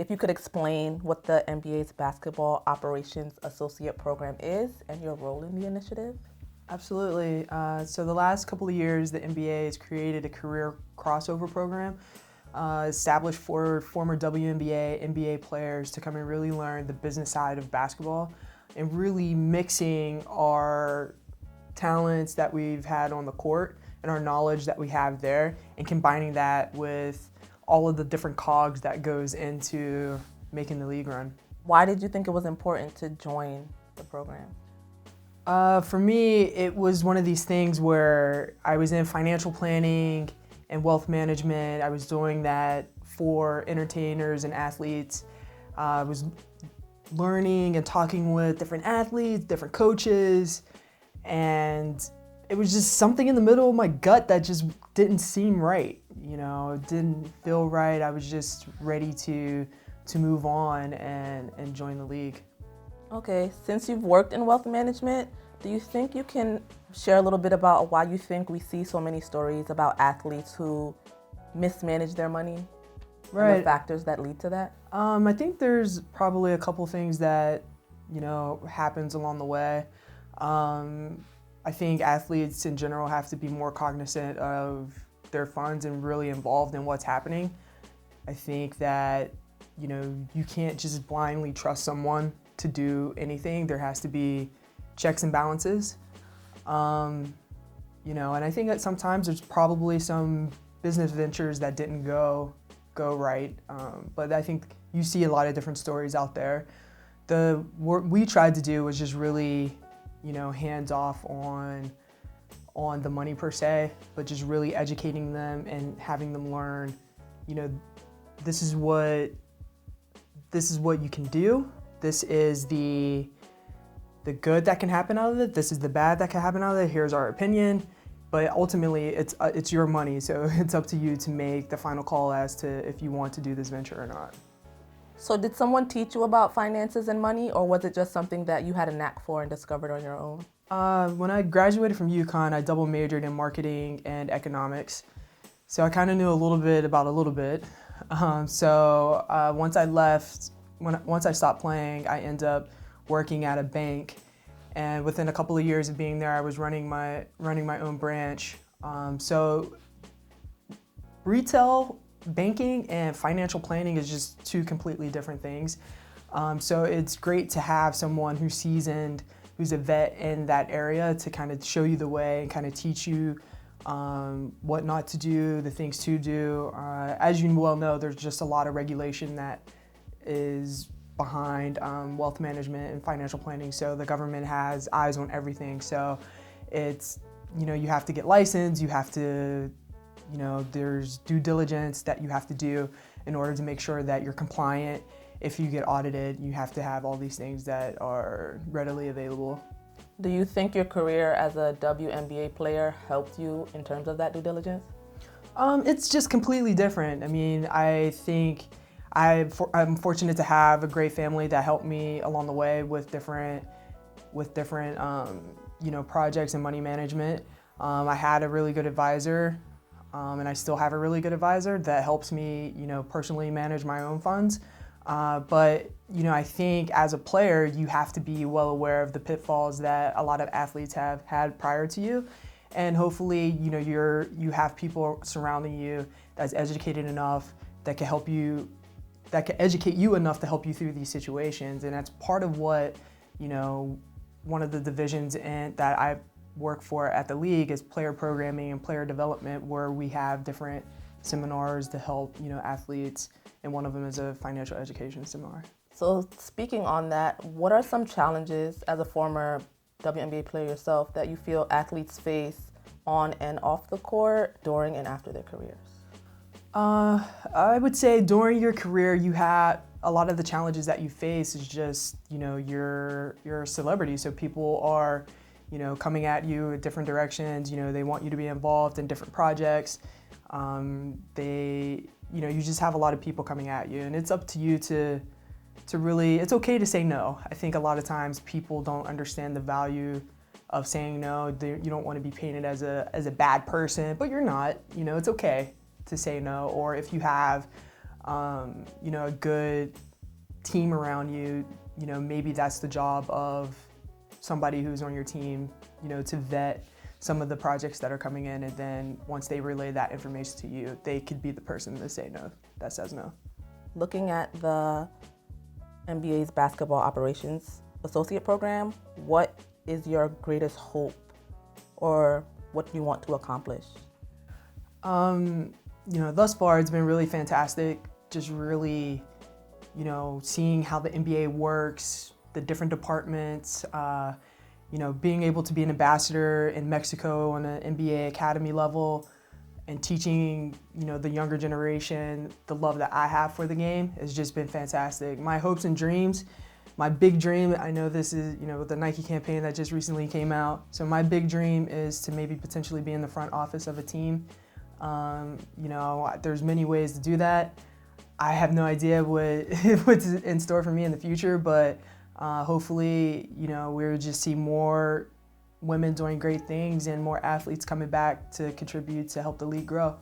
if you could explain what the NBA's Basketball Operations Associate Program is and your role in the initiative. Absolutely. So the last couple of years, the NBA has created a career crossover program established for former WNBA, NBA players to come and really learn the business side of basketball and really mixing our talents that we've had on the court and our knowledge that we have there and combining that with all of the different cogs that goes into making the league run. Why did you think it was important to join the program? For me, it was one of these things where I was in financial planning and wealth management. I was doing that for entertainers and athletes. I was learning and talking with different athletes, different coaches, and it was just something in the middle of my gut that just didn't seem right. You know, it didn't feel right. I was just ready to move on and join the league. Okay, since you've worked in wealth management, do you think you can share a little bit about why you think we see so many stories about athletes who mismanage their money? Right. And the factors that lead to that? I think there's probably a couple things that, happens along the way. I think athletes in general have to be more cognizant of their funds and really involved in what's happening. I think that, you can't just blindly trust someone to do anything. There has to be checks and balances. And I think that sometimes there's probably some business ventures that didn't go right. But I think you see a lot of different stories out there. The work we tried to do was just really, hands off on the money per se, but just really educating them and having them learn, this is what you can do. This is the good that can happen out of it. This is the bad that can happen out of it. Here's our opinion. But ultimately, it's your money, so it's up to you to make the final call as to if you want to do this venture or not. So did someone teach you about finances and money, or was it just something that you had a knack for and discovered on your own? When I graduated from UConn, I double majored in marketing and economics. So I kind of knew a little bit about a little bit. Once I left, once I stopped playing, I ended up working at a bank. And within a couple of years of being there, I was running my own branch. So retail banking and financial planning is just two completely different things. So it's great to have someone who's seasoned, who's a vet in that area to kind of show you the way and kind of teach you what not to do, the things to do. As you well know, there's just a lot of regulation that is behind wealth management and financial planning. So the government has eyes on everything. So it's, you have to get licensed, you have to, there's due diligence that you have to do in order to make sure that you're compliant. If you get audited, you have to have all these things that are readily available. Do you think your career as a WNBA player helped you in terms of that due diligence? It's just completely different. I mean, I think I'm fortunate to have a great family that helped me along the way with different projects and money management. I had a really good advisor, and I still have a really good advisor that helps me, personally manage my own funds. But I think as a player, you have to be well aware of the pitfalls that a lot of athletes have had prior to you. And hopefully, you have people surrounding you that's educated enough that can help you, that can educate you enough to help you through these situations. And that's part of what, one of the divisions that I work for at the league is player programming and player development, where we have different seminars to help, athletes, and one of them is a financial education seminar. So speaking on that, what are some challenges as a former WNBA player yourself that you feel athletes face on and off the court during and after their careers? I would say during your career, you have a lot of the challenges that you face is just, you're a celebrity. So people are, coming at you in different directions. They want you to be involved in different projects. You just have a lot of people coming at you, and it's up to you to really, it's okay to say no. I think a lot of times people don't understand the value of saying no. You don't want to be painted as a bad person, but you're not. It's okay to say no. Or if you have a good team around you, maybe that's the job of somebody who's on your team, to vet some of the projects that are coming in, and then once they relay that information to you, they could be the person that says no. Looking at the NBA's basketball operations associate program, what is your greatest hope or what do you want to accomplish? Thus far it's been really fantastic. Just really, seeing how the NBA works, the different departments, being able to be an ambassador in Mexico on an NBA academy level and teaching, the younger generation the love that I have for the game has just been fantastic. My hopes and dreams, my big dream, I know this is, with the Nike campaign that just recently came out. So my big dream is to maybe potentially be in the front office of a team. There's many ways to do that. I have no idea what's in store for me in the future, but hopefully, we'll just see more women doing great things and more athletes coming back to contribute to help the league grow.